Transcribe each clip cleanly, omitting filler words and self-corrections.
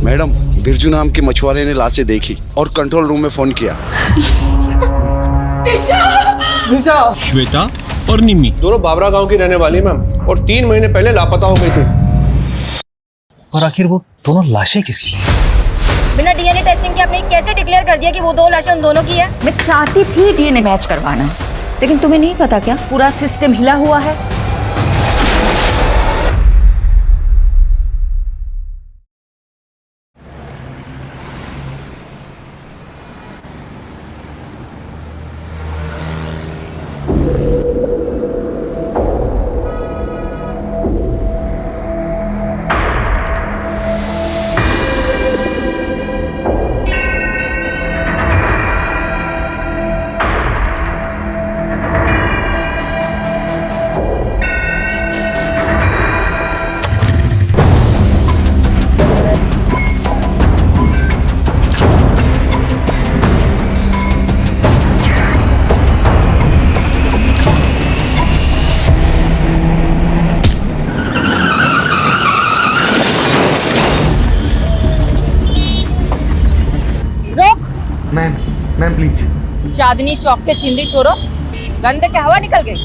Madam, Birju नाम के मछुआरे ने लाशें देखी और कंट्रोल रूम में फोन किया। दिशा! श्वेता और निम्मी दोनों बाबरा गांव की रहने वाली मैम, और 3 महीने पहले लापता हो गई थी। और आखिर वो दोनों लाशें किसकी थी? बिना डीएनए टेस्टिंग के आपने कैसे डिक्लेयर कर दिया कि वो 2 लाशें उन दोनों की है? मैं चाहती थी डीएनए मैच करवाना, लेकिन तुम्हें नहीं पता क्या पूरा सिस्टम हिला हुआ है। Ma'am please. चांदनी चौक के छिंदी छोरो, गंदे के हवा निकल गई।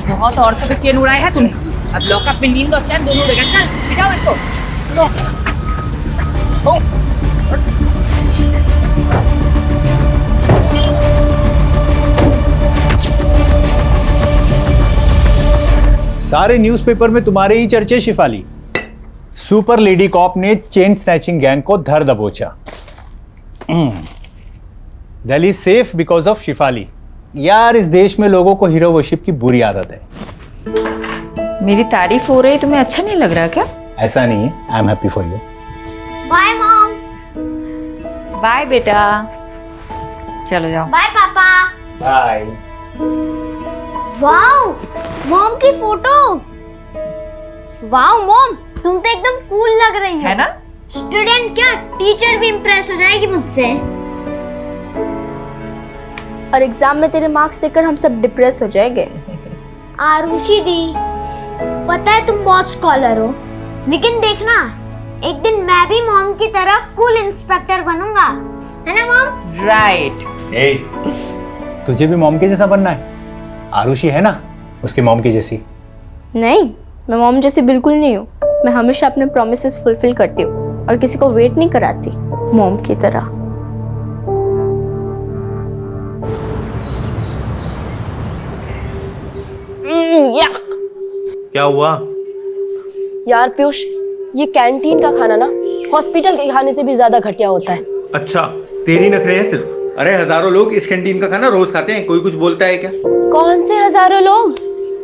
बहुत औरतों के चैन उड़ाए हैं तूने, अब लॉकअप में नींद और चैन दोनों उड़ेगा। चल बिठाओ इसको। सारे न्यूज़पेपर में तुम्हारे ही चर्चे शिफाली। सुपर लेडी कॉप ने चेन स्नैचिंग गैंग को धर दबोचा। Delhi safe because of Shifali. यार, इस देश में लोगों को हीरो वर्शिप की बुरी आदत है। मेरी तारीफ हो रही, तुम्हें अच्छा नहीं लग रहा क्या? ऐसा नहीं है, I am happy for you. Bye mom. Bye बेटा, चलो जाओ। Bye papa. Bye. Wow, mom की फोटो। वाओ मॉम, तुम तो एकदम कूल लग रही हो। है ना? स्टूडेंट क्या, टीचर भी इम्प्रेस हो जाएगी मुझसे। और एग्जाम में तेरे मार्क्स देखकर हम सब डिप्रेस हो जाएंगे। आरुषि दी, पता है तुम बहुत स्कॉलर हो, लेकिन देखना एक दिन मैं भी मॉम की तरह कूल इंस्पेक्टर बनूंगा, है ना मॉम? राइट। ए, तुझे भी मॉम के जैसा बनना है? आरुषि है ना उसके मॉम की जैसी। नहीं, मैं मॉम जैसी बिल्कुल नहीं हूँ। मैं हमेशा अपने प्रॉमिसेस फुलफिल करती हूँ और किसी को वेट नहीं कराती, मॉम की तरह। क्या हुआ? यार पीयूष, ये कैंटीन का खाना ना हॉस्पिटल के खाने से भी ज्यादा घटिया होता है। अच्छा, तेरी नखरे हैं सिर्फ? अरे हजारों लोग इस कैंटीन का खाना रोज खाते हैं, कोई कुछ बोलता है क्या? कौन से हजारों लोग?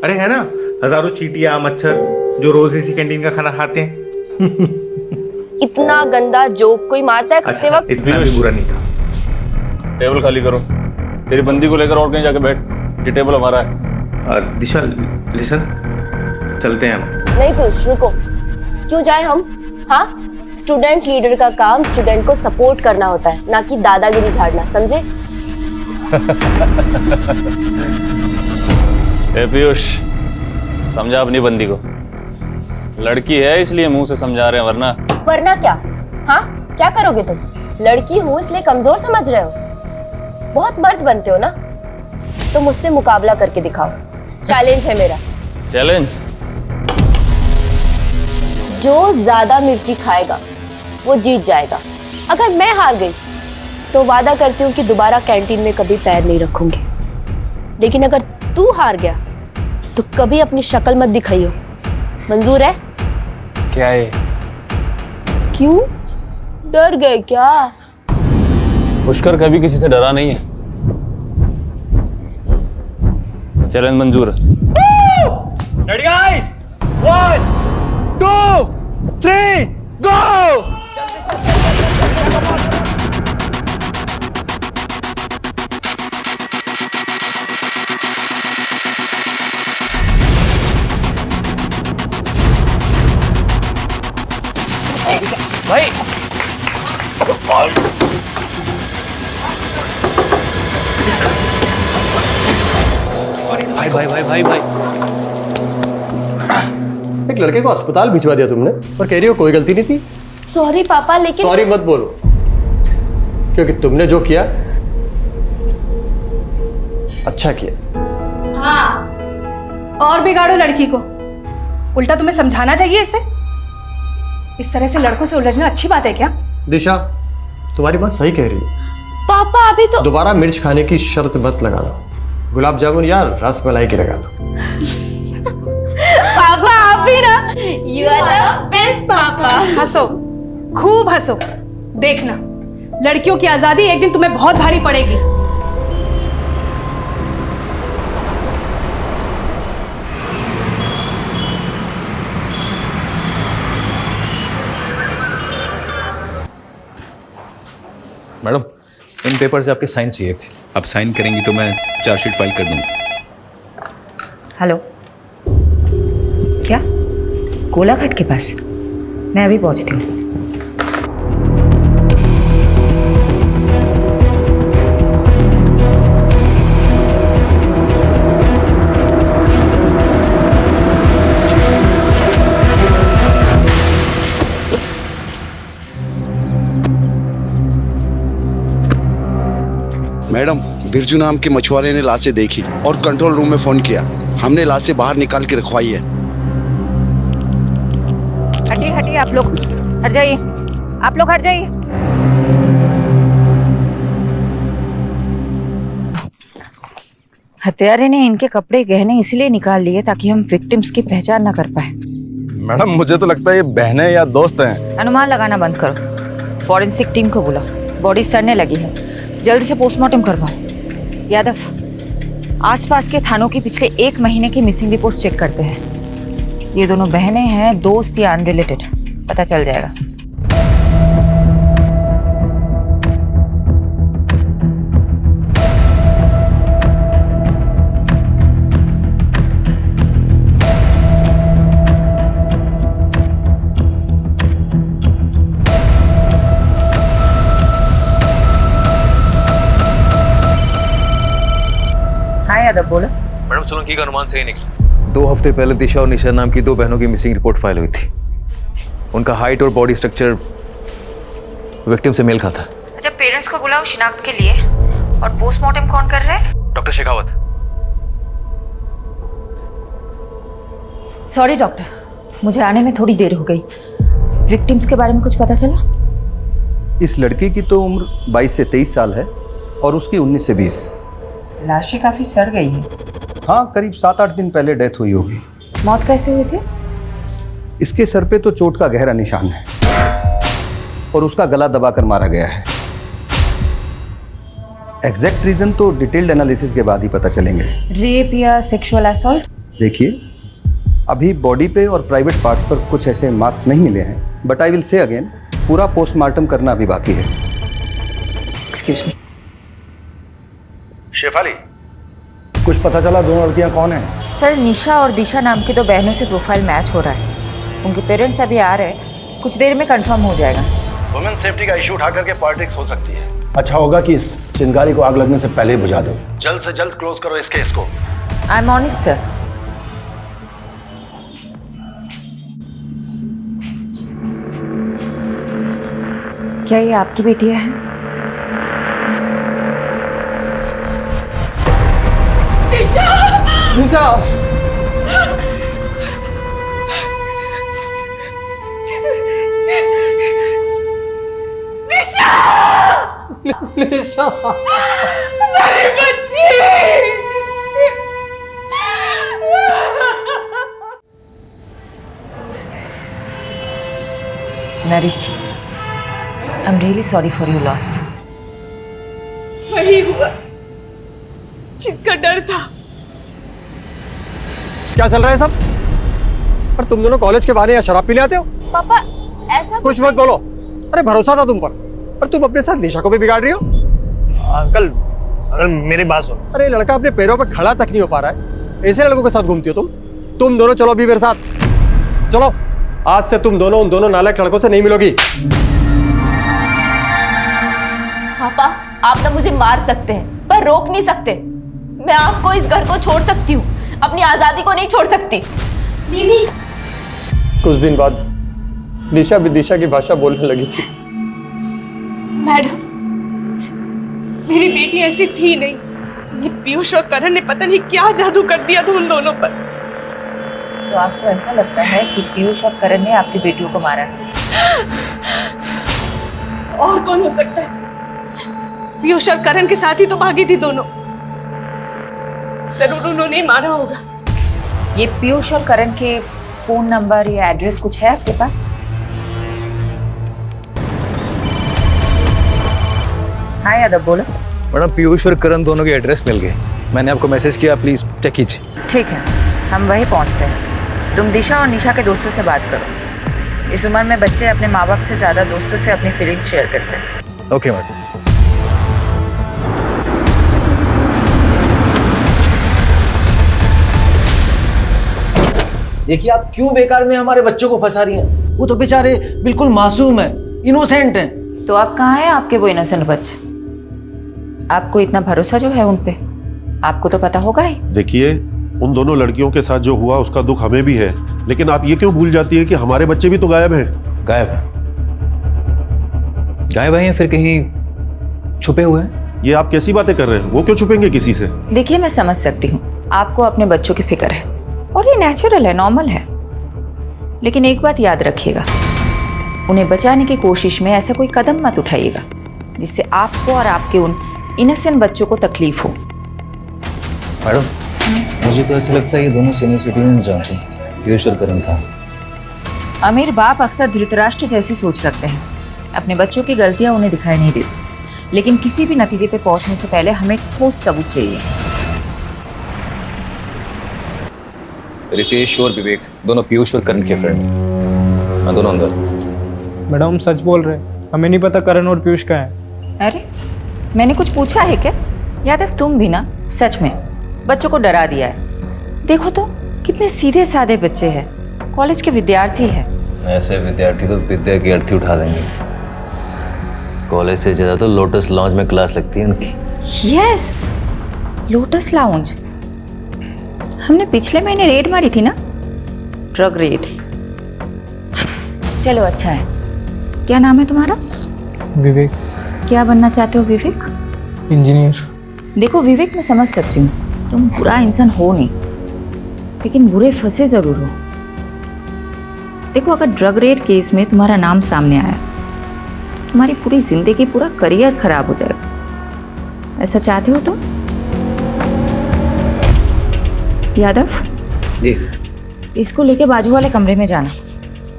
अरे है ना, हजारों चींटियां, मच्छर जो रोज इसी कैंटीन का खाना खाते हैं। इतना गंदा जोक कोई मारता है खाते वक्त? इतना भी बुरा नहीं था। टेबल खाली करो। तेरी बंदी को लेकर और कहीं जाके बैठ, ये टेबल हमारा है। दिशा लिसन, चलते हैं हम। नहीं पीयूष, रुको। क्यों जाए हम? हाँ, स्टूडेंट लीडर का काम स्टूडेंट को सपोर्ट करना होता है, ना कि दादागिरी झाड़ना, समझे? ए पीयूष, समझा अपनी बंदी को। लड़की है इसलिए मुंह से समझा रहे हैं, वरना क्या? हाँ, क्या करोगे तुम? लड़की हूँ इसलिए कमजोर समझ रहे हो? बहुत मर्द बनते हो ना, तो मुझसे मुकाबला करके दिखाओ। चैलेंज है मेरा। चैलेंज? जो ज्यादा मिर्ची खाएगा वो जीत जाएगा। अगर मैं हार गई तो वादा करती हूँ कि दोबारा कैंटीन में कभी पैर नहीं रखूंगी, लेकिन अगर तू हार गया तो कभी अपनी शक्ल मत दिखाइयो। मंजूर है? क्या है? क्यों डर गए क्या? पुष्कर कभी किसी से डरा नहीं है। चैलेंज मंजूर है। रेडी गाइस, 1 2 3 गो! भाई भाई भाई भाई भाई, एक लड़के को अस्पताल भिजवा दिया तुमने और कह रही हो कोई गलती नहीं थी। सॉरी पापा, लेकिन सॉरी मत बोलो, क्योंकि तुमने जो किया अच्छा किया। हाँ, और बिगाड़ो लड़की को। उल्टा तुम्हें समझाना चाहिए इसे। इस तरह से लड़कों से उलझना अच्छी बात है क्या? दिशा, तुम्हारी बात सही कह रही है। पापा अभी तो दोबारा मिर्च खाने की शर्त मत लगा लो। गुलाब जामुन या रस मलाई की लगा लो। पापा आप भी ना, यू आर द बेस्ट पापा। हंसो, खूब हंसो। देखना, लड़कियों की आजादी एक दिन तुम्हें बहुत भारी पड़ेगी। मैडम, इन पेपर से आपके साइन चाहिए थे। अब साइन करेंगी तो मैं चार्जशीट फाइल कर दूंगा। हेलो, क्या कोलाघाट के पास? मैं अभी पहुंचती हूँ। मैडम, बिरजू नाम के मछुआरे ने लाशें देखी और कंट्रोल रूम में फोन किया। हमने लाशें बाहर निकाल के रखवाई है। हटिए हटिए, आप लोग हट जाइए, आप लोग हट जाइए। हत्यारे ने इनके कपड़े गहने इसलिए निकाल लिए ताकि हम विक्टिम्स की पहचान न कर पाए। मैडम, मुझे तो लगता है ये बहनें या दोस्त हैं। अनुमान लगाना बंद करो। फॉरेंसिक टीम को बुलाओ, बॉडी सड़ने लगी है, जल्दी से पोस्टमार्टम करवाओ। यादव, आसपास के थानों की पिछले 1 महीने की मिसिंग रिपोर्ट्स चेक करते हैं। ये दोनों बहनें हैं, दोस्त या अनरिलेटेड, पता चल जाएगा। हाँ यादव, बोलो। मैडम, सोलंकी का अनुमान सही निकला। 2 हफ्ते पहले दिशा और निशा नाम की 2 बहनों की मिसिंग रिपोर्ट फाइल हुई थी। उनका हाइट और बॉडी स्ट्रक्चर विक्टिम से मेल खाता। अच्छा, पेरेंट्स को बुलाओ शिनाख्त के लिए। और पोस्टमार्टम कौन कर रहा है? डॉक्टर शेखावत। सॉरी डॉक्टर, मुझे आने में थोड़ी देर हो गई। विक्टिम्स के बारे में कुछ पता चला? इस लड़की की तो उम्र 22 से 23 साल है और उसकी 19 से 20। लाशें काफी सड़ गई है। हाँ, करीब 7-8 दिन पहले डेथ हुई होगी। मौत कैसे हुई थी? इसके सर पे तो चोट का गहरा निशान है और उसका गला दबाकर मारा गया है। एग्जैक्ट रीजन तो डिटेल्ड एनालिसिस के बाद ही पता चलेंगे। रेप या सेक्सुअल असॉल्ट? देखिए, अभी बॉडी पे और प्राइवेट पार्ट्स पर कुछ ऐसे मार्क्स नहीं मिले हैं, but I will say again, पूरा पोस्टमार्टम करना अभी बाकी है। Excuse me. शेफाली, कुछ पता चला दोनों लड़कियां कौन हैं? सर, निशा और दिशा नाम की 2 बहनों से प्रोफाइल मैच हो रहा है। उनके पेरेंट्स अभी आ रहे हैं, कुछ देर में कंफर्म हो जाएगा। वुमेन सेफ्टी का इशू उठा करके पॉलिटिक्स हो सकती है। अच्छा होगा कि इस चिंगारी को आग लगने से पहले ही बुझा दो। जल्द से जल्द क्लोज करो इस केस को। I am on it sir. क्या ये आपकी बेटियां हैं? निशा, निशा, मेरी बच्ची। Narish ji, I am really sorry for your loss. वही हुआ जिसका डर था। क्या चल रहा है सब? पर तुम दोनों कॉलेज के बाहर या शराब पीने आते हो? पापा ऐसा कुछ मत बोलो। अरे भरोसा था तुम पर तुम अपने साथ निशा को भी बिगाड़ रही हो। अंकल, मेरी बात सुनो। अरे लड़का अपने पैरों पर खड़ा तक नहीं हो पा रहा है, ऐसे लड़कों के साथ घूमती हो तुम दोनों चलो अभी मेरे साथ। चलो, आज से तुम दोनों उन दोनों नालायक लड़कों से नहीं मिलोगी। पापा, आप ना मुझे मार सकते हैं पर रोक नहीं सकते। मैं आपको इस घर को छोड़ सकती हूँ, अपनी आजादी को नहीं छोड़ सकती। दीदी, कुछ दिन बाद दिशा विदिशा की भाषा बोलने लगी थी। मैडम, मेरी बेटी ऐसी थी नहीं। ये पीयूष और करण ने पता नहीं क्या जादू कर दिया था उन दोनों पर। तो आपको ऐसा लगता है कि पीयूष और करण ने आपकी बेटियों को मारा है? और कौन हो सकता है? पीयूष और करण के साथ ही तो भागी थी दोनों। जरूर उन्होंने ही मारा होगा। ये पीयूष और करण के फोन नंबर या एड्रेस कुछ है आपके पास? हाँ यादव, बोलो। मैडम, पीयूष और करण दोनों के एड्रेस मिल गए। मैंने आपको मैसेज किया, प्लीज चेक कीजिए। ठीक है, हम वहीं पहुंचते हैं। तुम दिशा और निशा के दोस्तों से बात करो। इस उम्र में बच्चे अपने माँ बाप से ज्यादा दोस्तों से अपनी फीलिंग्स शेयर करते हैं। Okay madam. देखिए, आप क्यों बेकार में हमारे बच्चों को फंसा रही हैं? वो तो बेचारे बिल्कुल मासूम हैं, इनोसेंट हैं। तो अब कहाँ हैं आपके वो इनोसेंट बच्चे? आपको इतना भरोसा जो है उन पे, आपको तो पता होगा ही। देखिए, उन दोनों लड़कियों के साथ जो हुआ उसका दुख हमें भी है, लेकिन आप ये क्यों भूल जाती है कि हमारे बच्चे भी तो गायब हैं। गायब है या फिर कहीं छुपे हुए हैं? ये आप कैसी बातें कर रहे हैं? वो क्यों छुपेंगे किसी से? देखिए, मैं समझ सकती हूँ आपको अपने बच्चों की फिक्र है और ये नेचुरल है, नॉर्मल है। लेकिन एक बात याद रखिएगा, उन्हें बचाने की कोशिश में ऐसा कोई कदम मत उठाइएगा जिससे आपको और आपके उन इनोसेंट बच्चों को तकलीफ हो। मैडम, मुझे तो ऐसा लगता है ये दोनों सीनियर सिटीजन जानते हैं पीयूष और करण का। अमीर बाप अक्सर धृतराष्ट्र जैसी सोच रखते हैं। अपने बच्चों की गलतियां उन्हें दिखाई नहीं देती, लेकिन किसी भी नतीजे पे पहुंचने से पहले हमें ठोस सबूत चाहिए। रितेश और विवेक दोनों पीयूष और करण के फ्रेंड, दोनों अंदर। मैडम, हम सच बोल रहे हैं, हमें नहीं पता करण और पीयूष का है। अरे, मैंने कुछ पूछा है क्या? यादव, तुम भी ना सच में बच्चों को डरा दिया है। देखो तो कितने सीधे साधे बच्चे हैं, कॉलेज के विद्यार्थी हैं। ऐसे विद्यार्थी तो विद्या की अर्थी उठा देंगे। कॉलेज से ज्यादा तो लोटस लॉन्ज में क्लास लगती है उनकी। Yes, lotus lounge. हमने पिछले महीने रेड मारी थी ना, ड्रग रेड। चलो अच्छा है। क्या नाम है तुम्हारा? विवेक। क्या बनना चाहते हो विवेक? इंजीनियर। देखो विवेक, मैं समझ सकती हूँ तुम बुरा इंसान हो नहीं, लेकिन बुरे फंसे जरूर हो। देखो, अगर ड्रग रेड केस में तुम्हारा नाम सामने आया तो तुम्हारी पूरी जिंदगी, पूरा करियर खराब हो जाएगा। ऐसा चाहते हो तो? यादव जी। इसको लेके बाजू वाले कमरे में जाना,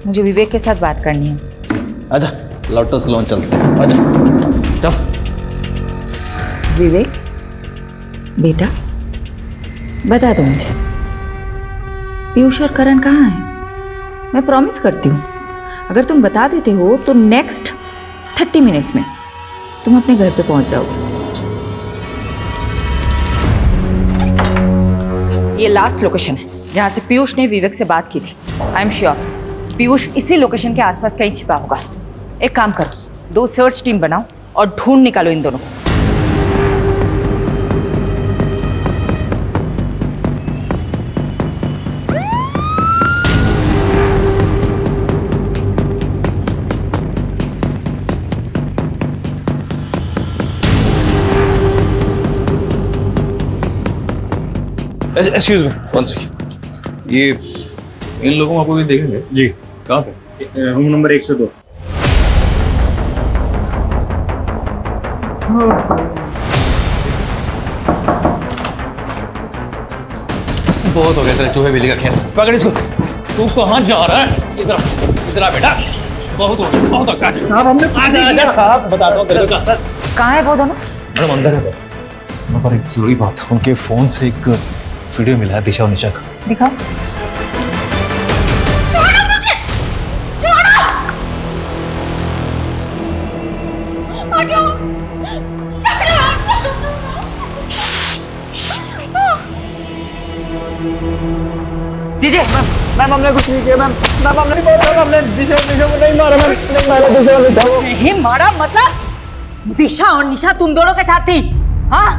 मुझे विवेक के साथ बात करनी है। आजा, लोटस लॉन्च चलते हैं। आजा, चल। विवेक बेटा, बता दो मुझे, पीयूष और करण कहाँ हैं? मैं प्रॉमिस करती हूँ, अगर तुम बता देते हो तो नेक्स्ट 30 मिनट्स में तुम अपने घर पे पहुंच जाओगे। ये लास्ट लोकेशन है जहां से पीयूष ने विवेक से बात की थी। आई एम श्योर पीयूष इसी लोकेशन के आसपास कहीं छिपा होगा। एक काम करो, 2 सर्च टीम बनाओ और ढूंढ निकालो इन दोनों को। Excuse me, one second. ये इन लोगों को आपको भी देखेंगे जी? कहाँ पे? Room number 102। बहुत हो गया तेरा चूहे बिल्ली का खेल। पकड़ इसको। तू कहाँ जा रहा है? इधर आ बेटा, बहुत हो गया, बहुत हो गया। साहब, हमने आजा साहब, बताता हूँ तेरे को। कहाँ है वो दोनों? मैडम अंदर है। पर एक जरूरी बात, उनके फोन से एक वीडियो मिला है दिशा और निशा का। दिखाओ। छोड़ो मुझे, छोड़ो। हटो। दीजिए। मैम, हमने कुछ नहीं किया मैम। मैम, हमने हमने दिशा को नहीं मारा मैम। नहीं मारा दिशा को। नहीं मारा मतलब? दिशा और निशा तुम दोनों के साथ थी? हाँ,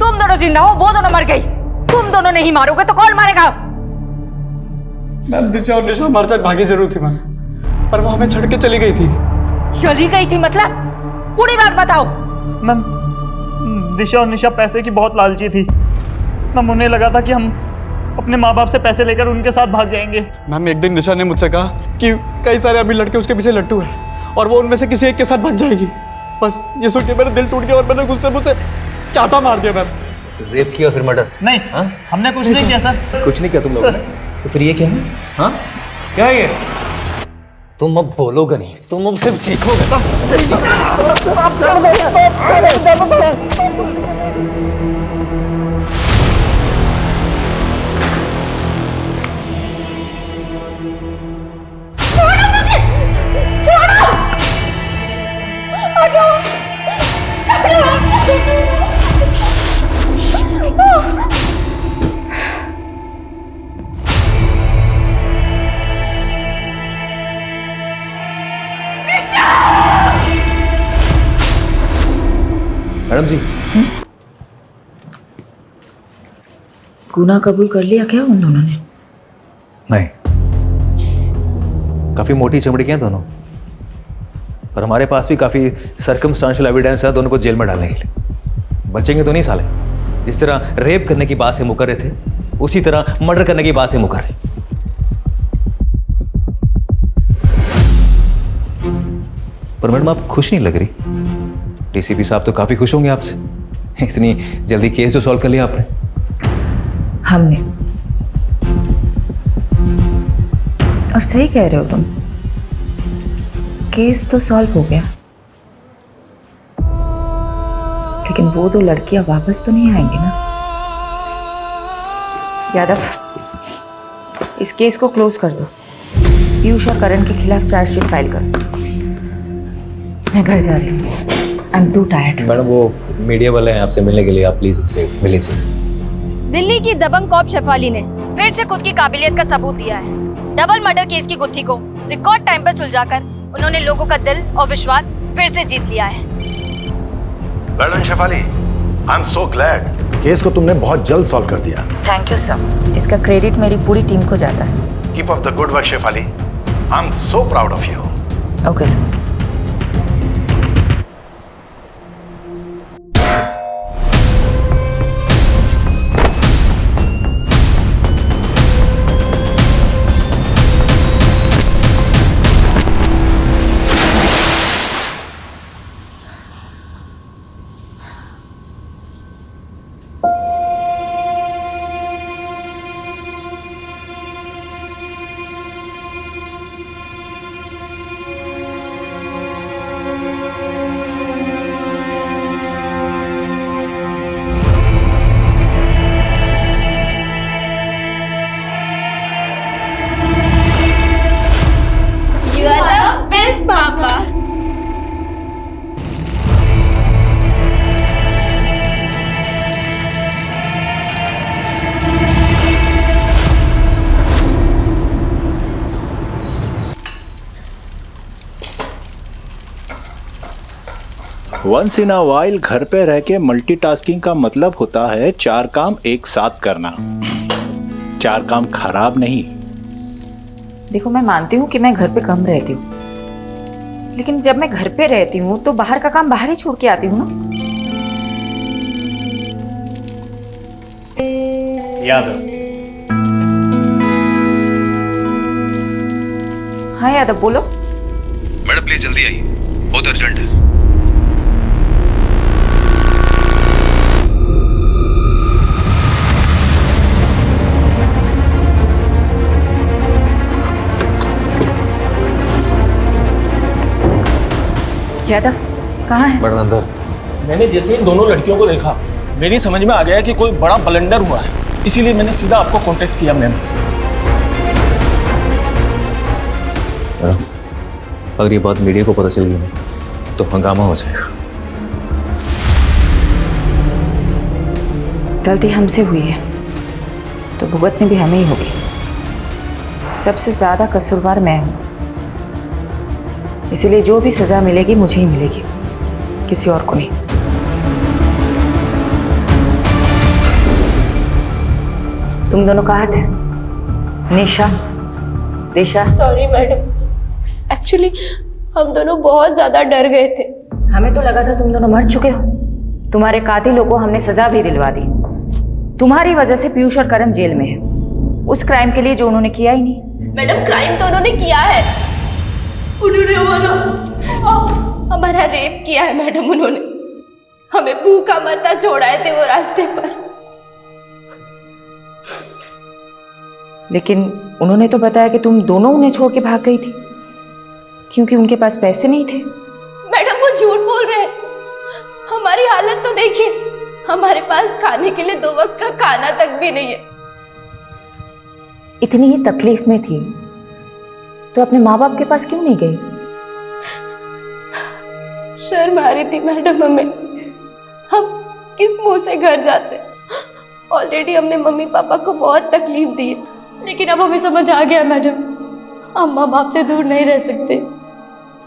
तुम दोनों जिंदा हो, वो दोनों मर गई। तुम दोनों नहीं मारोगे तो कौन मारेगा? मैम, दिशा और निशा हमारे साथ भागी जरूर थी मैम। पर वो हमें छोड़ के चली गई थी। चली गई थी मतलब? पूरी बात बताओ। मैम, दिशा और निशा पैसे की बहुत लालची थी। मैम, उन्हें लगा था कि हम अपने माँ बाप से पैसे लेकर उनके साथ भाग जाएंगे। मैम, एक दिन निशा ने मुझसे कहा कि कई सारे अमीर लड़के उसके पीछे लट्टू हैं और वो उनमें से किसी एक के साथ भाग जाएगी। बस ये सुन के मेरा दिल टूट गया और मैंने गुस्से मुझसे चाटा मार दिया। मैम, रेप किया फिर मर्डर? नहीं, हमने कुछ नहीं किया सर। कुछ नहीं किया तुम लोगों ने? तो फिर ये क्या है? हाँ, क्या है ये? तुम अब बोलोगे नहीं, तुम अब सिर्फ सीखोगे। मैडम जी, गुनाह कबूल कर लिया क्या उन दोनों ने? नहीं, काफी मोटी चमड़ी के हैं दोनों, पर हमारे पास भी काफी सर्कमस्टांशियल एविडेंस है दोनों को जेल में डालने के लिए। बचेंगे तो नहीं साले। जिस तरह रेप करने की बात से मुकर रहे थे, उसी तरह मर्डर करने की बात से मुकर रहे। पर मैडम, आप खुश नहीं लग रही। डीसीपी साहब तो काफी खुश होंगे आपसे, इतनी जल्दी केस जो सॉल्व कर लिया आपने। हमने? और सही कह रहे हो तुम, केस तो सॉल्व हो गया, लेकिन वो दो लड़कियां वापस तो नहीं आएंगी ना? यादव, इस केस को क्लोज कर दो। पीयूष और करण के खिलाफ चार्जशीट फाइल करो। मैं घर जा रही हूँ। I am to tired. Madam, वो मीडिया वाले हैं आपसे मिलने के लिए, आप प्लीज उनसे मिल लीजिए। दिल्ली की दबंग कॉप शेफाली ने फिर से खुद की काबिलियत का सबूत दिया है। डबल मर्डर केस की गुत्थी को रिकॉर्ड टाइम पर सुलझाकर उन्होंने लोगों का दिल और विश्वास फिर से जीत लिया है। Well done Shefali, I am so glad. Case को तुमने बहुत जल्द सॉल्व कर दिया। थैंक यू सर, इसका क्रेडिट मेरी पूरी टीम को जाता है। Keep up the good work Shefali, I am so proud of you. Okay sir. Papa, once in a while घर पे रह के मल्टीटास्किंग का मतलब होता है 4 काम एक साथ करना। 4 काम खराब नहीं। देखो, मैं मानती हूँ कि मैं घर पे कम रहती हूँ, लेकिन जब मैं घर पे रहती हूँ तो बाहर का काम बाहर ही छोड़ के आती हूँ ना। यादव। हाँ यादव, बोलो। मैडम प्लीज जल्दी आइए, बहुत अर्जेंट है। यादव, कहाँ है? मैडम अंदर। मैंने जैसे इन दोनों लड़कियों को देखा, मेरी समझ में आ गया कि कोई बड़ा ब्लंडर हुआ है, इसीलिए मैंने सीधा आपको कांटेक्ट किया। मैम, अगर ये बात मीडिया को पता चल गई तो हंगामा हो जाएगा। गलती हमसे हुई है तो भुगतनी भी हमें ही होगी। सबसे ज्यादा कसूरवार मैं हूं, इसीलिए जो भी सजा मिलेगी मुझे ही मिलेगी, किसी और को नहीं। तुम दोनों कहाँ थे? निशा, दिशा। सॉरी मैडम, एक्चुअली हम दोनों बहुत ज्यादा डर गए थे। हमें तो लगा था तुम दोनों मर चुके हो। तुम्हारे कातिलों को हमने सजा भी दिलवा दी। तुम्हारी वजह से पीयूष और करण जेल में है, उस क्राइम के लिए जो उन्होंने किया ही नहीं। मैडम क्राइम तो उन्होंने किया है, उन्होंने हमारा रेप किया है मैडम। उन्होंने हमें भूखा मरना छोड़ाए थे वो रास्ते पर। लेकिन उन्होंने तो बताया कि तुम दोनों उन्हें छोड़ के भाग गई थी क्योंकि उनके पास पैसे नहीं थे। मैडम वो झूठ बोल रहे हैं। हमारी हालत तो देखिए, हमारे पास खाने के लिए 2 वक्त का खाना तक भी नहीं है। इतनी ही तकलीफ में थी तो अपने माँ बाप के पास क्यों नहीं गई? शर्म आ रही थी मैडम हमें। हम किस मुंह से घर जाते? ऑलरेडी हमने मम्मी पापा को बहुत तकलीफ दी है, लेकिन अब हमें समझ आ गया मैडम, हम माँ बाप से दूर नहीं रह सकते।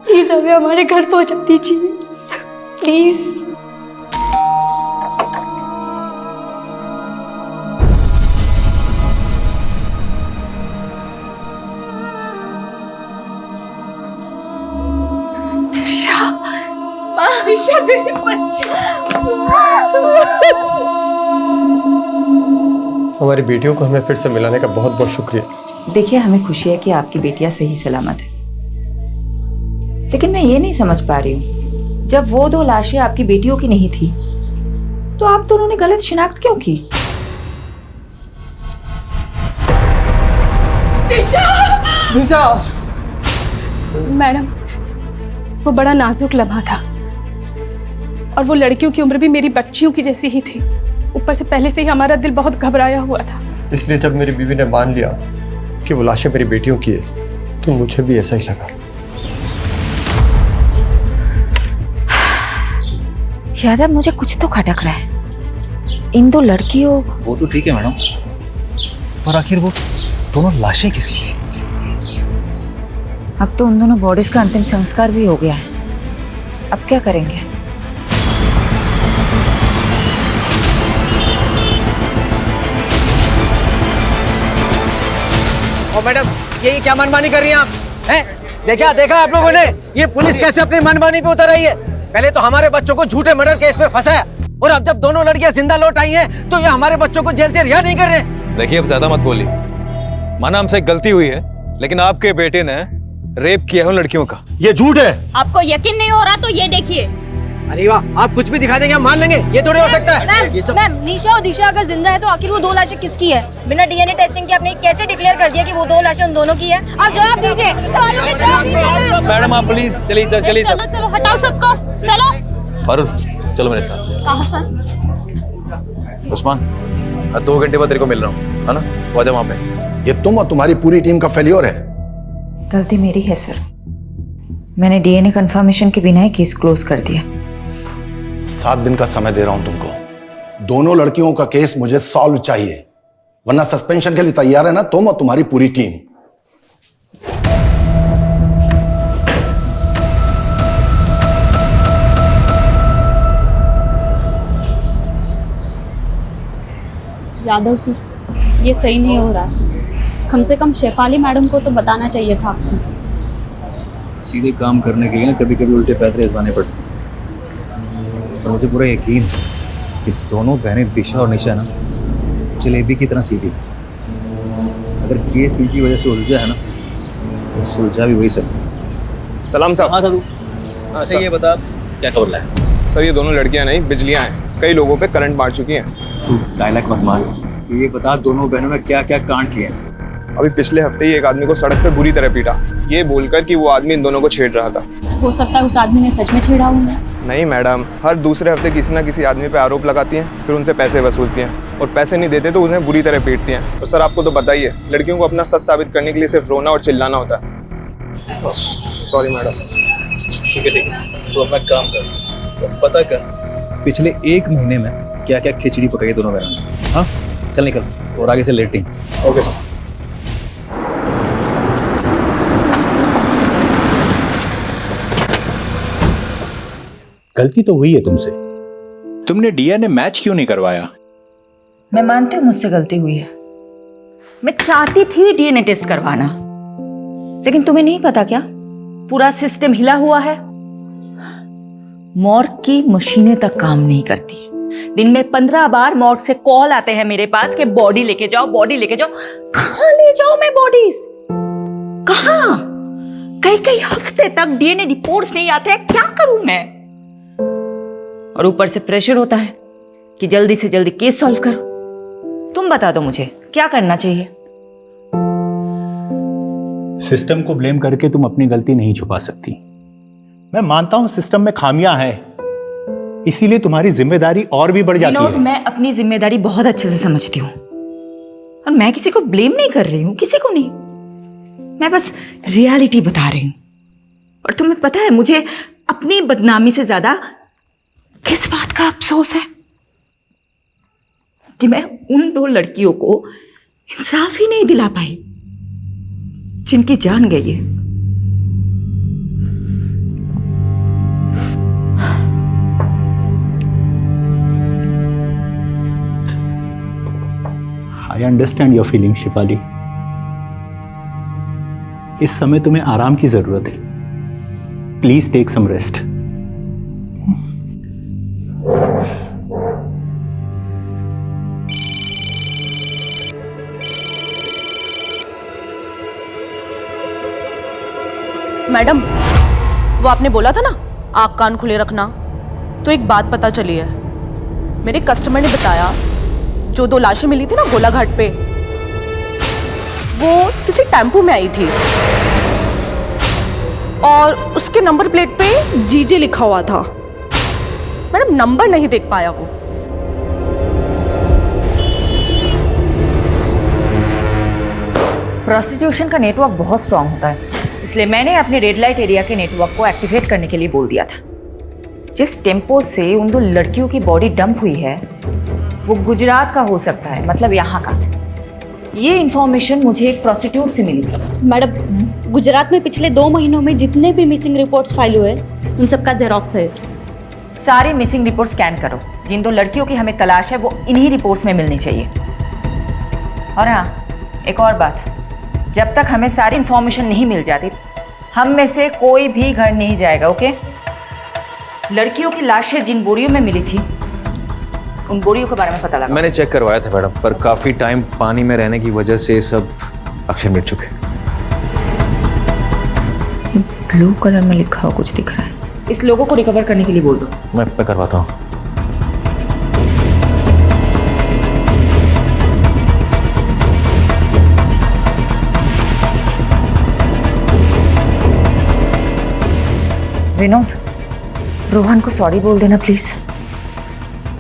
प्लीज हमें हमारे घर पहुंचा दीजिए प्लीज। आयशा मेरी बच्ची। हमारी बेटियों को हमें फिर से मिलाने का बहुत बहुत शुक्रिया। देखिए, हमें खुशी है कि आपकी बेटियां सही सलामत है, लेकिन मैं ये नहीं समझ पा रही हूँ, जब वो 2 लाशें आपकी बेटियों की नहीं थी तो आप दोनों ने गलत शिनाख्त क्यों की? दिशा! मैडम वो बड़ा नाजुक लम्हा था और वो लड़कियों की उम्र भी मेरी बच्चियों की जैसी ही थी। ऊपर से पहले से ही हमारा दिल बहुत घबराया हुआ था। इसलिए जब मेरी बीवी ने मान लिया कि वो लाशें मेरी बेटियों की है तो मुझे भी ऐसा ही लगा। यादव, मुझे कुछ तो खटक रहा है। इन 2 लड़कियों... वो तो ठीक है मैडम, पर आखिर वो दोनों लाशें किसकी थी? अब तो उन दोनों बॉडीज का अंतिम संस्कार भी हो गया है, अब क्या करेंगे? ओ मैडम, ये क्या मनमानी कर रही हैं आप? हैं? देखा आप लोगों ने ये पुलिस कैसे अपनी मनमानी पे उतर आई है? पहले तो हमारे बच्चों को झूठे मर्डर केस में फंसाया और अब जब दोनों लड़कियां जिंदा लौट आई हैं तो ये हमारे बच्चों को जेल से रिहा नहीं कर रहे। देखिए, अब ज्यादा मत बोलिए। माना हमसे गलती हुई है, लेकिन आपके बेटे ने रेप किया है उन लड़कियों का। ये झूठ है। आपको यकीन नहीं हो रहा तो ये देखिए। अरे वाह, आप कुछ भी दिखा देंगे हम मान लेंगे, ये थोड़ी हो सकता है। मैम, निशा और दिशा अगर जिंदा है तो आखिर वो 2 लाशें किसकी है? बिना डीएनए टेस्टिंग के आपने कैसे डिक्लेयर कर दिया कि वो 2 लाशें उन दोनों की है? आप जवाब दीजिए, सवालों के जवाब दीजिए। मैडम आप प्लीज चलिए सर, चलिए सर। चलो हटाओ सबको, चलो। फारूक चलो मेरे साथ। कहाँ सर? उस्मान, 2 घंटे बाद तेरे को मिल रहा हूँ, है ना? वो आजा वहाँ पे। ये तुम और तुम्हारी पूरी टीम का फेल्योर है। गलती मेरी है सर, मैंने डीएनए कंफर्मेशन के बिना ही केस क्लोज कर दिया। 7 दिन का समय दे रहा हूं तुमको। दोनों लड़कियों का केस मुझे सॉल्व चाहिए, वरना सस्पेंशन के लिए तैयार है ना तुम और तुम्हारी पूरी टीम? यादव सर, ये सही नहीं हो रहा है। कम से कम शेफाली मैडम को तो बताना चाहिए था आपको। सीधे काम करने के लिए ना कभी कभी उल्टे पैतरे आजमाने पड़ते हैं, और मुझे पूरा यकीन है कि दोनों बहनें दिशा और निशा ना जलेबी की तरह सीधी। अगर केस इनकी वजह से उलझा है ना तो सुलझा भी वही सकती है। सलाम साहब। हाँ था तू। अच्छा ये बता क्या खबर लाया? सर ये दोनों लड़कियां नहीं बिजलियां हैं, कई लोगों पे करंट मार चुकी हैं। तू डायलॉग मत मार, ये बता दोनों बहनों ने क्या क्या कांड किए हैं? अभी पिछले हफ्ते ही एक आदमी को सड़क पे बुरी तरह पीटा, ये बोलकर कि वो आदमी इन दोनों को छेड़ रहा था। हो सकता है उस आदमी ने सच में छेड़ा हुआ। नहीं मैडम, हर दूसरे हफ्ते किसी ना किसी आदमी पे आरोप लगाती हैं, फिर उनसे पैसे वसूलती हैं और पैसे नहीं देते तो उन्हें बुरी तरह पीटती हैं। और सर आपको तो बताइए, लड़कियों को अपना सच साबित करने के लिए सिर्फ रोना और चिल्लाना होता है। Sorry madam. ठीक है, तो अपना काम कर, पता कर पिछले 1 महीने में क्या क्या खिचड़ी पकाई दोनों बहनों ने। हाँ चल निकल, और आगे से लेट नहीं। Okay sir. गलती तो हुई है तुमसे, तुमने डीएनए मैच क्यों नहीं करवाया? मैं मानती हूँ मुझसे गलती हुई है, मैं चाहती थी डीएनए टेस्ट करवाना, लेकिन तुम्हें नहीं पता क्या, पूरा सिस्टम हिला हुआ है। मॉर्ग की मशीनें तक काम नहीं करती। दिन में 15 बार मॉर्ग से कॉल आते हैं मेरे पास कि बॉडी लेके जाओ, बॉडी लेके जाओ। कहां ले जाओ मैं बॉडीज? कहां? कई हफ्ते तक डीएनए रिपोर्ट्स नहीं आते हैं, क्या करूं मैं? और ऊपर से प्रेशर होता है कि जल्दी से जल्दी केस सॉल्व करो। तुम बता दो मुझे क्या करना चाहिए? सिस्टम को ब्लेम करके तुम अपनी गलती नहीं छुपा सकती। मैं मानता हूं सिस्टम में खामियां हैं, इसीलिए तुम्हारी जिम्मेदारी और भी बढ़ जाती है। मैं अपनी जिम्मेदारी बहुत अच्छे से समझती हूँ और मैं किसी को ब्लेम नहीं कर रही हूँ, किसी को नहीं। मैं बस रियलिटी बता रही हूँ। और तुम्हें पता है मुझे अपनी बदनामी से ज्यादा किस बात का अफसोस है? कि मैं उन 2 लड़कियों को इंसाफ ही नहीं दिला पाई जिनकी जान गई है। I understand your feeling Shifali. इस समय तुम्हें आराम की जरूरत है। Please take some rest. Madam, वो आपने बोला था ना आँख कान खुले रखना, तो एक बात पता चली है। मेरे कस्टमर ने बताया जो 2 लाशें मिली थी ना गोलाघाट पे, वो किसी टेम्पो में आई थी और उसके नंबर प्लेट पे जीजे लिखा हुआ था। मैडम नंबर नहीं देख पाया वो। प्रोस्टिट्यूशन का नेटवर्क बहुत स्ट्रांग होता है, इसलिए मैंने अपने रेड लाइट एरिया के नेटवर्क को एक्टिवेट करने के लिए बोल दिया था। जिस टेम्पो से उन 2 लड़कियों की बॉडी डंप हुई है वो गुजरात का हो सकता है, मतलब यहाँ का। ये इंफॉर्मेशन मुझे एक प्रोस्टिट्यूट से मिली थी। मैडम, गुजरात में पिछले 2 महीनों में जितने भी मिसिंग रिपोर्ट्स फाइल हुए उन सबका जेरॉक्स है। सारे मिसिंग रिपोर्ट स्कैन करो। जिन 2 लड़कियों की हमें तलाश है वो इन्हीं रिपोर्ट्स में मिलनी चाहिए। और हाँ, एक और बात, जब तक हमें सारी इंफॉर्मेशन नहीं मिल जाती हम में से कोई भी घर नहीं जाएगा, ओके? लड़कियों की लाशें जिन बोरियों में मिली थी उन बोरियों के बारे में पता लगा। मैंने चेक करवाया था मैडम, पर काफी टाइम पानी में रहने की वजह से सब अक्षर मिट चुके। ब्लू कलर में लिखा हुआ कुछ दिख रहा है। इस लोगों को रिकवर करने के लिए बोल दो। मैं करवाता हूँ। विनोद, रोहन को सॉरी बोल देना प्लीज।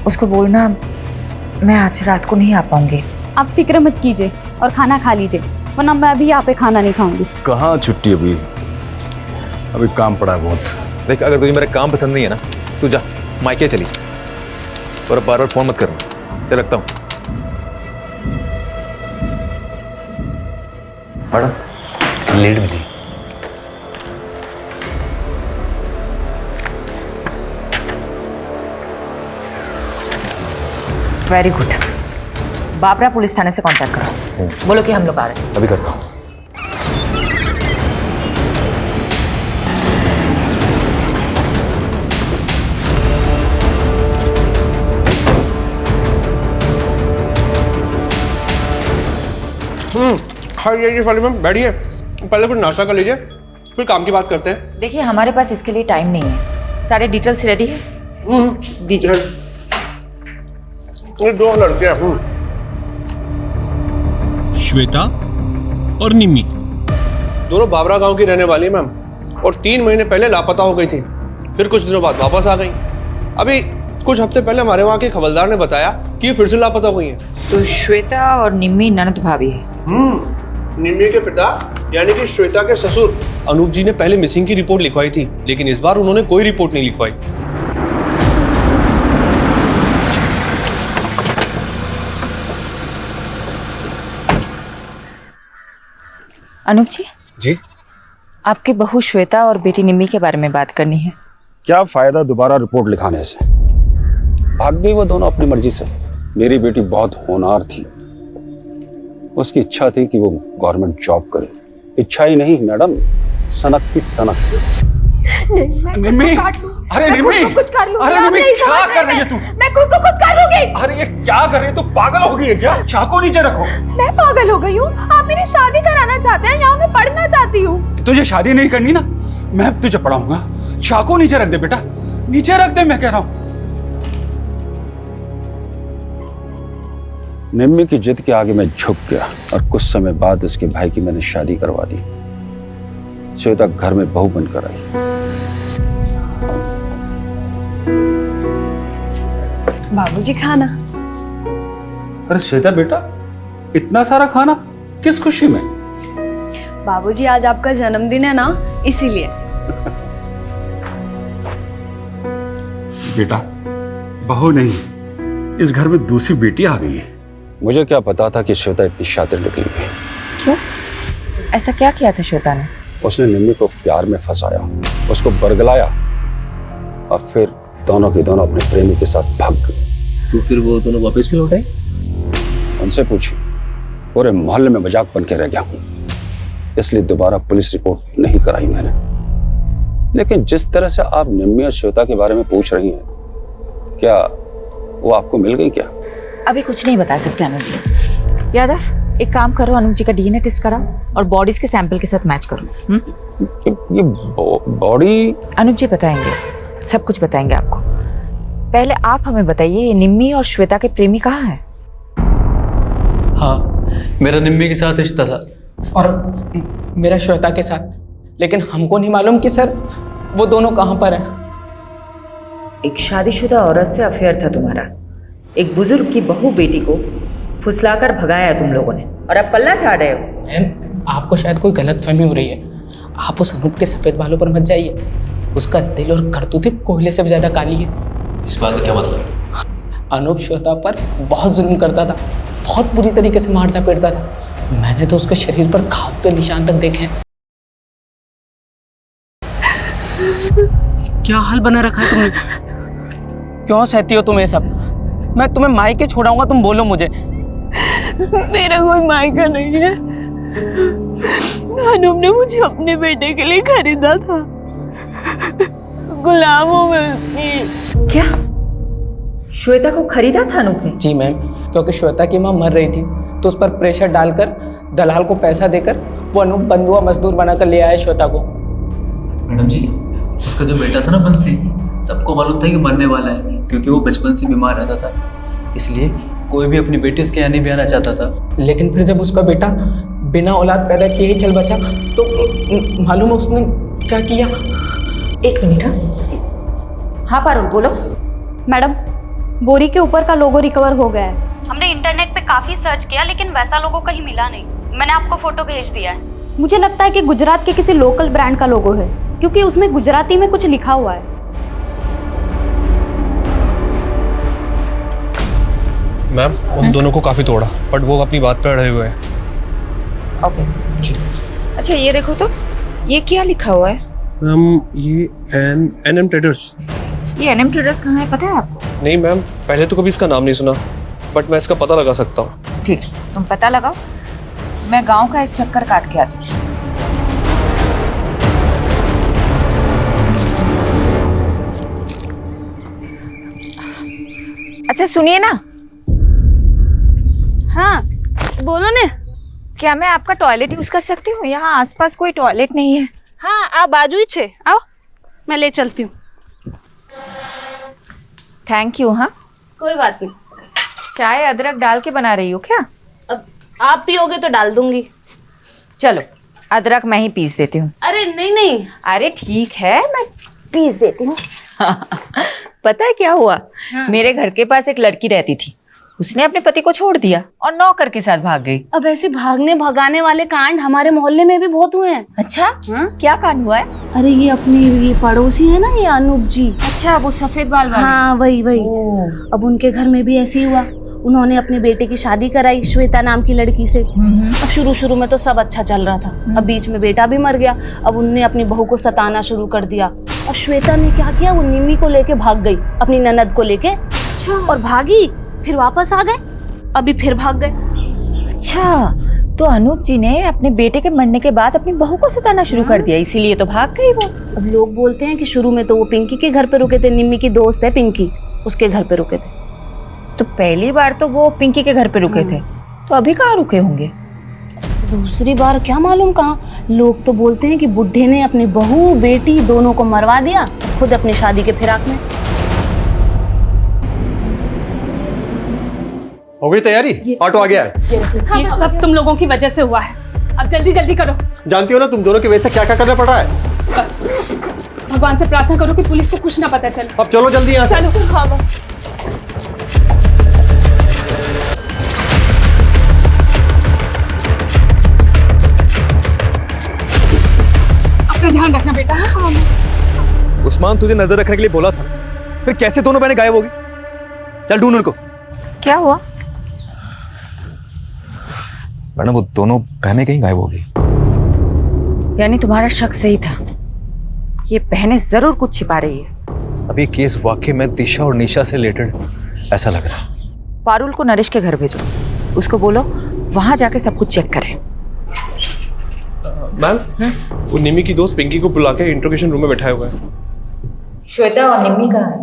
उसको बोलना मैं आज रात को नहीं आ पाऊंगी। आप फिक्र मत कीजिए और खाना खा लीजिए, वरना मैं अभी यहाँ पे खाना नहीं खाऊंगी। कहाँ छुट्टी? अभी काम पड़ा है बहुत। देख, अगर तुझे मेरा काम पसंद नहीं है ना, तू जा मायके चली जा और बार-बार फोन मत करना। चल रखता हूँ। मैडम लीड मिली। Very good. बाबरा पुलिस थाने से कांटेक्ट करो, बोलो कि हम लोग आ रहे हैं। अभी करता हूँ। हाँ ये वाली मैम बैठिए, पहले कुछ नाश्ता कर लीजिए फिर काम की बात करते हैं। देखिए हमारे पास इसके लिए टाइम नहीं है। सारे डिटेल्स रेडी है, दीजिए। ये 2 लड़कियां श्वेता और निम्मी, दोनों बाबरा गांव की रहने वाली मैम, और 3 महीने पहले लापता हो गई थी, फिर कुछ दिनों बाद वापस आ गई। अभी कुछ हफ्ते पहले हमारे वहाँ के खबरदार ने बताया कि ये फिर से लापता हुई हैं। तो श्वेता और निम्मी ननद भाभी है। निम्मी के पिता यानी कि श्वेता के ससुर अनूप जी ने पहले मिसिंग की रिपोर्ट लिखवाई थी, लेकिन इस बार उन्होंने कोई रिपोर्ट नहीं लिखवाई। अनूप जी, जी आपकी बहू श्वेता और बेटी निम्मी के बारे में बात करनी है। क्या फायदा दोबारा रिपोर्ट लिखाने से? भाग गई वो दोनों अपनी मर्जी से। मेरी बेटी बहुत होनहार थी, उसकी इच्छा थी कि वो गवर्नमेंट जॉब करे। इच्छा ही नहीं मैडम, सनकती सनक। निम्मी, अरे निम्मी, कुछ कर लूंगी। अरे निम्मी, क्या कर रही है तू? मैं खुद को कुछ कर लूंगी। अरे ये क्या कर रही है? तू पागल हो गई है क्या? चाकू नीचे रखो। मैं पागल हो गई हूँ? आप मेरी शादी कराना चाहते हैं? यहाँ मैं पढ़ना चाहती हूँ। तुझे शादी नहीं करनी ना, मैं तुझे पढ़ाऊंगा। चाकू नीचे रख दे बेटा, नीचे रख दे, मैं कह रहा हूं। निम्मी की जिद के आगे मैं झुक गया और कुछ समय बाद उसके भाई की मैंने शादी करवा दी। श्वेता घर में बहू बनकर आई। बाबूजी खाना। अरे श्वेता बेटा, इतना सारा खाना किस खुशी में? बाबूजी आज आपका जन्मदिन है ना, इसीलिए। बेटा, बहू नहीं, इस घर में दूसरी बेटी आ गई है। मुझे क्या पता था कि श्वेता इतनी शातिर निकली है। क्यों? ऐसा क्या किया था श्वेता ने? उसने निम्मी को प्यार में फंसाया, उसको बरगलाया और फिर दोनों के दोनों अपने प्रेमी के साथ भाग गए। तो फिर वो दोनों वापस क्यों लौट आए? उनसे पूछी, पूरे मोहल्ले में मजाक बन के रह गया हूं, इसलिए दोबारा पुलिस रिपोर्ट नहीं कराई मैंने। लेकिन जिस तरह से आप निम्मी और श्वेता के बारे में पूछ रही हैं, क्या वो आपको मिल गई क्या? अभी कुछ नहीं बता सकते अनुज जी। यादव, एक काम करो, अनुज जी का डीएनए टेस्ट कराओ और बॉडीज के सैंपल के साथ मैच करो। ये बॉडी? अनुज जी बताएंगे, सब कुछ बताएंगे आपको। पहले आप हमें बताइए, ये निम्मी और श्वेता के प्रेमी कहाँ हैं? हाँ, मेरा निम्मी के साथ रिश्ता था और मेरा श्वेता के साथ, लेकिन हमको नहीं मालूम कि सर वो दोनों कहाँ पर हैं। एक शादीशुदा औरत से अफेयर था तुम्हारा, एक बुजुर्ग की बहू बेटी को फुसलाकर भगाया तुम लोगों ने, और अब पल्ला झाड़ रहे हो। मैम, आपको शायद कोई गलतफहमी हो रही है। आप उस अनूप के सफेद बालों पर मत जाइए। उसका दिल और करतूतें कोयले से भी ज्यादा काली है। इस बात का क्या मतलब? अनूप श्वेता पर बहुत जुल्म करता था, बहुत बुरी तरीके से मारता पीटता था। मैंने तो उसके शरीर पर घाव के निशान तक देखे हैं। क्या हाल बना रखा है तुमने? क्यों सहती हो तुम ये सब? मैं तुम्हें मायके छोड़ाऊंगा, तुम बोलो मुझे। मेरा कोई मायका नहीं है। अनूप ने मुझे अपने बेटे के लिए खरीदा था। गुलाम हूं मैं उसकी। क्या? श्वेता को खरीदा था अनूप ने? जी मैम, क्योंकि श्वेता की माँ मर रही थी, तो उस पर प्रेशर डालकर दलाल को पैसा देकर वो अनूप बंधुआ मजदूर बनाकर ले आया श्वेता को। मैडम जी, उसका जो बेटा था ना बंसी, सबको मालूम था कि मरने वाला है, क्योंकि वो बचपन से बीमार रहता था। इसलिए कोई भी अपनी बेटी उसके यहाँ नहीं भी आना चाहता था। लेकिन फिर जब उसका बेटा बिना औलाद पैदा किए ही चल बसा, तो मालूम है उसने क्या किया? एक मिनट। हाँ पारुल, बोलो। मैडम, बोरी के ऊपर का लोगो रिकवर हो गया है। हमने इंटरनेट पे काफी सर्च किया, लेकिन वैसा लोगो कहीं मिला नहीं। मैंने आपको फोटो भेज दिया है। मुझे लगता है कि गुजरात के किसी लोकल ब्रांड का लोगो है, क्योंकि उसमें गुजराती में कुछ लिखा हुआ है। मैम, उन दोनों को काफी तोड़ा, बट वो अपनी बात पर अड़े हुए हैं। ओके जी। अच्छा ये देखो तो, ये क्या लिखा हुआ है? मैम, ये एनएम ट्रेडर्स। ये एनएम ट्रेडर्स कहाँ है, पता है आपको? नहीं मैम, पहले तो कभी इसका नाम नहीं सुना, बट मैं इसका पता लगा सकता हूँ। ठीक, तुम पता लगाओ, मैं गांव का एक चक्कर काट के आती हूँ। अच्छा सुनिए ना। हाँ बोलो ने। क्या मैं आपका टॉयलेट यूज कर सकती हूँ? यहाँ आसपास कोई टॉयलेट नहीं है। हाँ, आप बाजू ही छे, आओ मैं ले चलती हूँ। Thank you. हाँ कोई बात नहीं। चाय अदरक डाल के बना रही हो क्या? अब आप पियोगे तो डाल दूंगी। चलो अदरक मैं ही पीस देती हूँ। अरे नहीं नहीं। अरे ठीक है, मैं पीस देती हूँ। पता है क्या हुआ? हाँ। मेरे घर के पास एक लड़की रहती थी, उसने अपने पति को छोड़ दिया और नौकर के साथ भाग गई। अब ऐसे भागने भगाने वाले कांड हमारे मोहल्ले में भी बहुत हुए हैं। अच्छा हाँ? क्या कांड हुआ है? अरे ये अपने ये पड़ोसी है ना, ये अनूप जी। अच्छा, वो सफेद बाल वाले? हाँ वही। अब उनके घर में भी ऐसे ही हुआ। उन्होंने अपने बेटे की शादी कराई श्वेता नाम की लड़की से। अब शुरू में तो सब अच्छा चल रहा था, अब बीच में बेटा भी मर गया। अब उनने अपनी बहू को सताना शुरू कर दिया। अब श्वेता ने क्या किया, वो निम्मी को लेके भाग गई, अपनी ननद को लेके। अच्छा। और भागी, फिर वापस आ गए, अभी फिर भाग गए। अच्छा, तो अनूप जी ने अपने बेटे के मरने के बाद अपनी बहू को सताना शुरू कर दिया, इसीलिए तो भाग गई वो। अब लोग बोलते हैं कि शुरू में तो वो पिंकी के घर पे रुके थे, निम्मी की दोस्त है पिंकी, उसके घर पे रुके थे। तो पहली बार तो वो पिंकी के घर पे रुके थे, तो अभी कहाँ रुके होंगे? दूसरी बार क्या मालूम कहाँ। लोग तो बोलते हैं कि बुढ़े ने अपनी बहू बेटी दोनों को मरवा दिया, खुद अपनी शादी के फिराक में। हो गई तैयारी? ऑटो आ गया है। ये सब तुम लोगों की वजह से हुआ है। अब जल्दी जल्दी करो। जानती हो ना तुम दोनों की वजह से क्या क्या करना पड़ रहा है। बस भगवान से प्रार्थना करो कि पुलिस को कुछ ना पता चले। अब चलो जल्दी यहाँ से। चलो। हाँ अपना ध्यान रखना बेटा। उस्मान तुझे नजर रखने के लिए बोला था, फिर कैसे दोनों बहनें गायब हो गई? चल ढूंढ उनको। क्या हुआ? मैडम वो दोनों बहनें कहीं गायब हो गई। यानी तुम्हारा शक सही था, ये बहनें जरूर कुछ छिपा रही है। अभी केस वाकई में दिशा और निशा से रिलेटेड ऐसा लग रहा है। पारुल को नरेश के घर भेजो, उसको बोलो वहां जाके सब कुछ चेक करें। मैम वो निमी की दोस्त पिंकी को बुला के इंट्रोगेशन रूम में बैठाया हुआ है। श्वेता और निम्मी कहाँ है?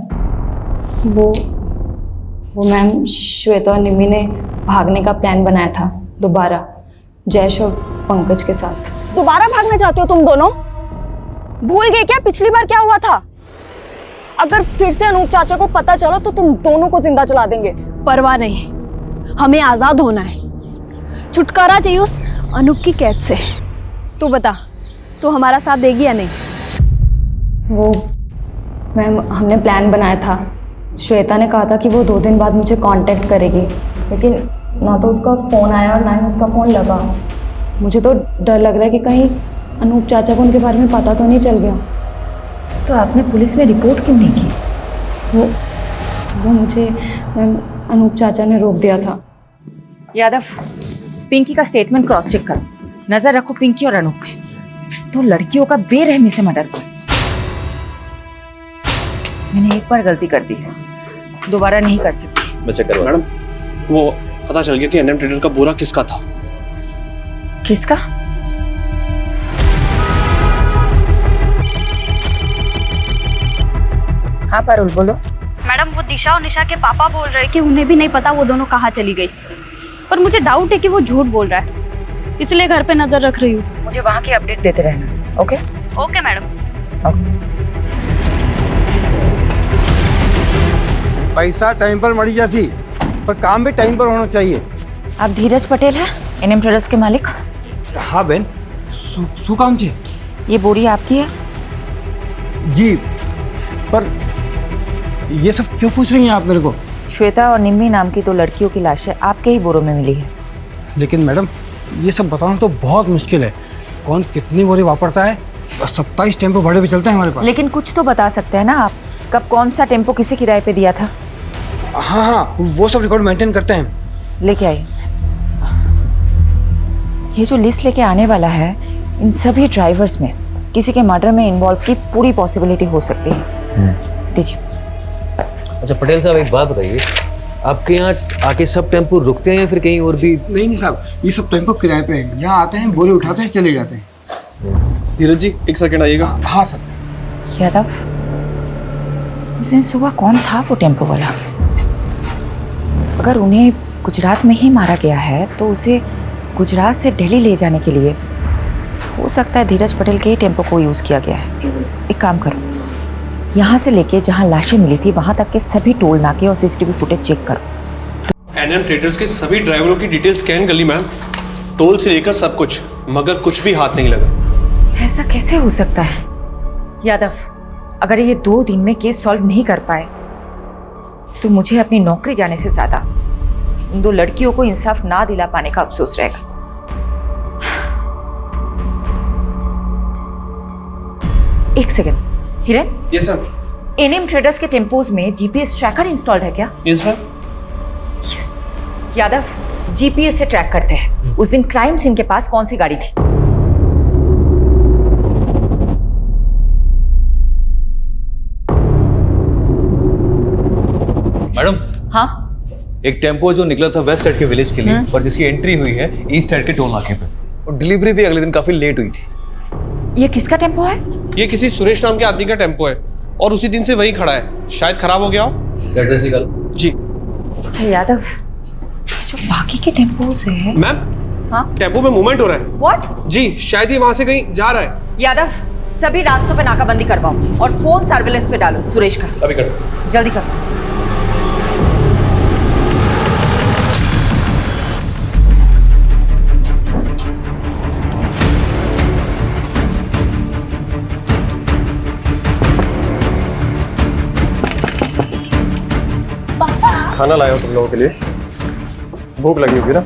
वो मैम श्वेता और निम्मी ने भागने का प्लान बनाया था दोबारा, जयेश और पंकज के साथ। दोबारा भागना चाहते हो तुम दोनों? भूल गए क्या पिछली बार क्या हुआ था? अगर फिर से अनूप चाचा को पता चला तो तुम दोनों को जिंदा जला देंगे। परवाह नहीं, हमें आजाद होना है। छुटकारा चाहिए उस अनूप की कैद से। तू बता, तू हमारा साथ देगी या नहीं? वो मैम हमने प्लान बनाया था, श्वेता ने कहा था कि वो 2 दिन बाद मुझे कांटेक्ट करेगी, लेकिन ना तो उसका फ़ोन आया और ना ही उसका फ़ोन लगा। मुझे तो डर लग रहा है कि कहीं अनूप चाचा को उनके बारे में पता तो नहीं चल गया। तो आपने पुलिस में रिपोर्ट क्यों नहीं की? वो मुझे मैम अनूप चाचा ने रोक दिया था। यादव, पिंकी का स्टेटमेंट क्रॉस चेक करो, नजर रखो पिंकी और अनूप पे। तो लड़कियों का बेरहमी से मर्डर हुआ। मैंने एक बार गलती कर दी है, दोबारा नहीं कर सकती। मैं चेक करवा। मैडम वो पता चल गया कि एनएम ट्रेडर का बोरा किसका था। किसका? हाँ पारुल बोलो। मैडम वो दिशा और निशा के पापा बोल रहे कि उन्हें भी नहीं पता वो दोनों कहाँ चली गई, पर मुझे डाउट है कि वो झूठ बोल रहा है, इसलिए घर पे नजर रख रही हूँ। मुझे वहाँ की अपडेट देते रहना। Okay okay madam. पैसा टाइम पर मरी जैसी, पर काम भी टाइम पर होना चाहिए। आप धीरज पटेल है, एनएम ट्रेडर्स के मालिक? हाँ बहन, शू काम छे? ये बोरी आपकी है? जी, पर ये सब क्यों पूछ रही हैं आप मेरे को? श्वेता और निम्मी नाम की 2 लड़कियों की लाशें आपके ही बोरों में मिली है। लेकिन मैडम ये सब बताना तो बहुत मुश्किल है। कौन कितनी बोरी वापरता है? 27 टेम्पो भाड़े पे चलते हैं हमारे पास। लेकिन कुछ तो बता सकते हैं ना आप, कब कौन सा टेम्पो किसे किराए पे दिया था? हाँ, वो सब रिकॉर्ड मेंटेन करते हैं। लेके आइए। ये जो लिस्ट लेके आने वाला है, इन सभी ड्राइवर्स में किसी के मर्डर में इन्वॉल्व की पूरी पॉसिबिलिटी हो सकती है। दीजिए। अच्छा पटेल साहब एक बात बताइए, आपके यहाँ आके सब टेम्पो रुकते हैं या फिर कहीं और भी? नहीं साहब, ये सब टेम्पो किराए पे हैं। यहाँ आते हैं, बोरे उठाते हैं, चले जाते हैं। धीरज जी एक सेकंड आइएगा। हाँ सर। यादव, उस दिन सुबह कौन था वो टेम्पो वाला? अगर उन्हें गुजरात में ही मारा गया है तो उसे गुजरात से दिल्ली ले जाने के लिए हो सकता है धीरज पटेल के ही टेम्पो को यूज़ किया गया है। एक काम करो, यहाँ से लेके जहाँ लाशें मिली थी वहाँ तक के सभी टोल नाके और सीसीटीवी फुटेज चेक करो। एनएम ट्रेडर्स के सभी ड्राइवरों की डिटेल स्कैन कर ली मैम, टोल से लेकर सब कुछ, मगर कुछ भी हाथ नहीं लगा। ऐसा कैसे हो सकता है? यादव, अगर ये 2 दिन में केस सॉल्व नहीं कर पाए तो मुझे अपनी नौकरी जाने से ज्यादा उन 2 लड़कियों को इंसाफ ना दिला पाने का अफसोस रहेगा। एक सेकंड, हिरन। Yes sir. एनएम ट्रेडर्स के टेम्पोज में जीपीएस ट्रैकर इंस्टॉल्ड है क्या? Yes sir. Yes. Yadav, GPS से ट्रैक करते हैं उस दिन क्राइम सीन के पास कौन सी गाड़ी थी। मैडम। हाँ, एक टेम्पो जो निकला था वेस्ट साइड के विलेज के लिए और जिसकी एंट्री हुई है ईस्ट साइड के टोल नाके पे, और डिलीवरी भी अगले दिन काफी लेट हुई थी। ये किसका टेम्पो है? ये किसी सुरेश नाम के आदमी का टेम्पो है और उसी दिन से वहीं खड़ा है, शायद खराब हो गया हो। एड्रेस निकाल। जी। अच्छा यादव, जो बाकी के टेम्पोज है। मैम, हाँ टेम्पो में मूवमेंट हो रहा है। व्हाट? जी, शायद ही वहां से कहीं जा रहा है। यादव, सभी रास्तों पे नाकाबंदी करवाओ और फोन सर्विलेंस पे डालो सुरेश का। अभी कर। जल्दी करो। खाना लाया हूं तुम लोगों के लिए, भूख लगी होगी ना?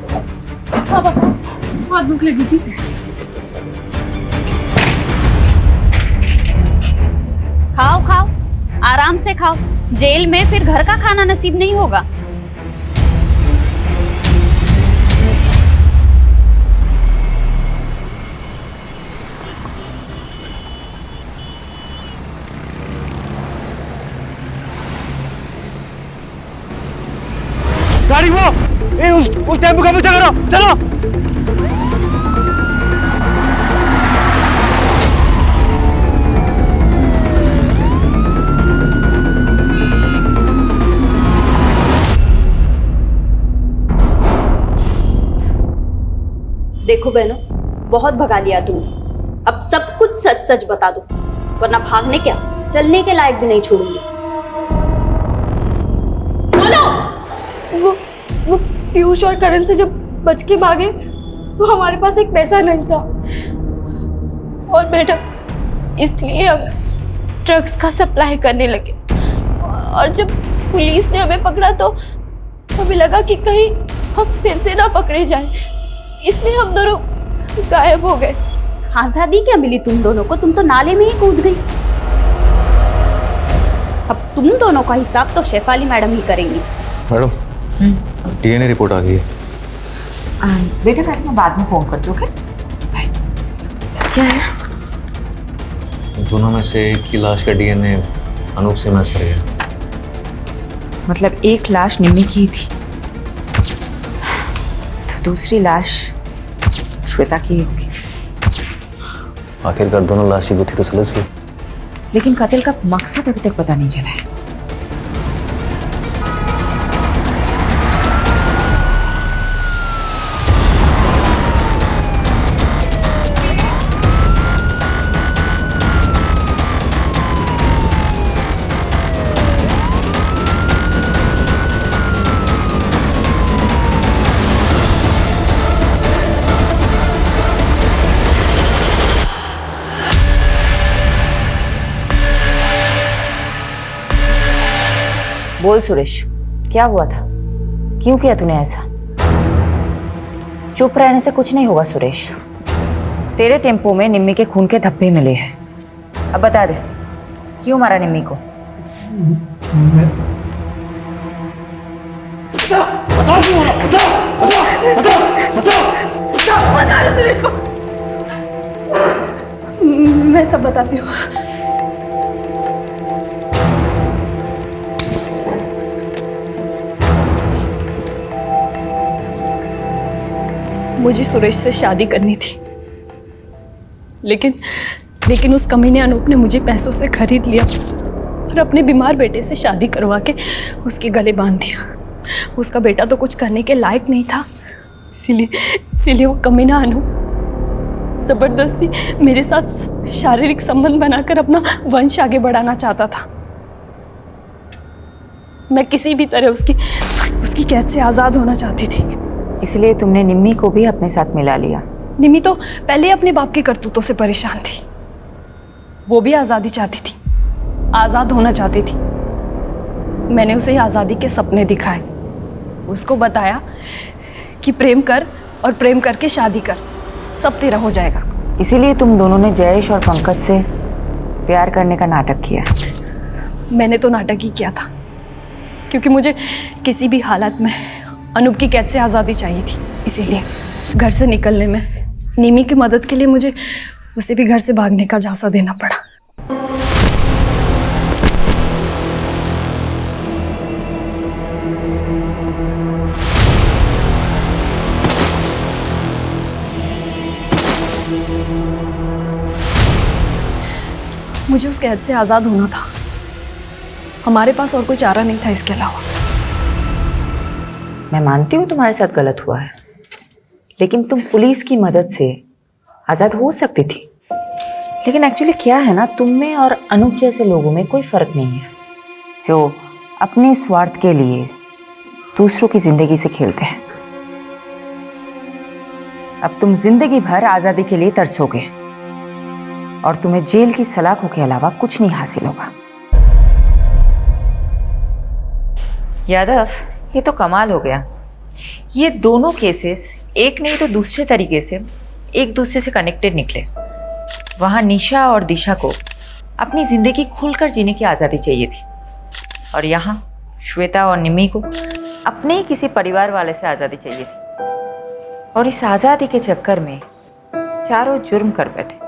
बहुत भूख लगी थी। खाओ खाओ, आराम से खाओ। जेल में फिर घर का खाना नसीब नहीं होगा। गाड़ी वो उस टेम्पो का पीछा करो, चलो। देखो बहनों, बहुत भगा लिया तुमने। अब सब कुछ सच सच बता दो, वरना भागने क्या, चलने के लायक भी नहीं छोड़ूंगी। वो पीयूष और करण से जब बच के भागे तो हमारे पास एक पैसा नहीं था, और मैडम इसलिए हम ड्रग्स का सप्लाई करने लगे। और जब पुलिस ने हमें पकड़ा तो हमें लगा कि कहीं हम फिर से ना पकड़े जाएं, इसलिए हम दोनों गायब हो गए। आजादी क्या मिली तुम दोनों को? तुम तो नाले में ही कूद गई। अब तुम दोनों का हिसाब तो शेफाली मैडम ही करेंगी। मैडम, डीएनए रिपोर्ट आ गई है। बेटा मैं बाद में फोन करती हूँ। क्या है? दोनों में से एक की लाश का डीएनए अनूप से मैच कर गया। मतलब एक लाश निम्मी की थी तो दूसरी लाश श्वेता की होगी। आखिरकार दोनों लाश की गुत्थी तो सुलझ गई, लेकिन कत्ल का मकसद अभी तक पता नहीं चला है। बोल सुरेश, क्या हुआ था? क्यों किया तूने ऐसा? चुप रहने से कुछ नहीं होगा सुरेश। तेरे टेम्पो में निम्मी के खून के धब्बे मिले हैं। अब बता दे, क्यों मारा निम्मी को? बता रहे सुरेश को। मैं सब बताती हूँ। मुझे सुरेश से शादी करनी थी, लेकिन उस कमीने अनूप ने मुझे पैसों से खरीद लिया और अपने बीमार बेटे से शादी करवा के उसके गले बांध दिया। उसका बेटा तो कुछ करने के लायक नहीं था, इसीलिए वो कमीना अनूप जबरदस्ती मेरे साथ शारीरिक संबंध बनाकर अपना वंश आगे बढ़ाना चाहता था। मैं किसी भी तरह उसकी कैद से आज़ाद होना चाहती थी। इसलिए तुमने निम्मी को भी अपने साथ मिला लिया। निम्मी तो पहले अपने बाप की करतूतों से परेशान थी। वो भी आज़ादी चाहती थी, आज़ाद होना चाहती थी। मैंने उसे आज़ादी के सपने दिखाए, उसको बताया कि प्रेम कर और प्रेम करके शादी कर, सब तेरा हो जाएगा। इसीलिए तुम दोनों ने जयेश और पंकज से प्यार करने का नाटक किया। मैंने तो नाटक ही किया था, क्योंकि मुझे किसी भी हालत में अनूप की कैद से आज़ादी चाहिए थी। इसीलिए घर से निकलने में निमी की मदद के लिए मुझे उसे भी घर से भागने का झांसा देना पड़ा। मुझे उस कैद से आज़ाद होना था। हमारे पास और कोई चारा नहीं था इसके अलावा। मैं मानती हूँ तुम्हारे साथ गलत हुआ है, लेकिन तुम पुलिस की मदद से आज़ाद हो सकती थी। लेकिन एक्चुअली क्या है ना, तुम में और अनूप जैसे लोगों में कोई फर्क नहीं है, जो अपने स्वार्थ के लिए दूसरों की जिंदगी से खेलते हैं। अब तुम जिंदगी भर आज़ादी के लिए तरसोगे और तुम्हें जेल की सलाखों के अलावा कुछ नहीं हासिल होगा। यादव, ये तो कमाल हो गया। ये दोनों केसेस एक नहीं तो दूसरे तरीके से एक दूसरे से कनेक्टेड निकले। वहां निशा और दिशा को अपनी जिंदगी खुलकर जीने की आज़ादी चाहिए थी, और यहाँ श्वेता और निम्मी को अपने ही किसी परिवार वाले से आज़ादी चाहिए थी, और इस आज़ादी के चक्कर में चारों जुर्म कर बैठे।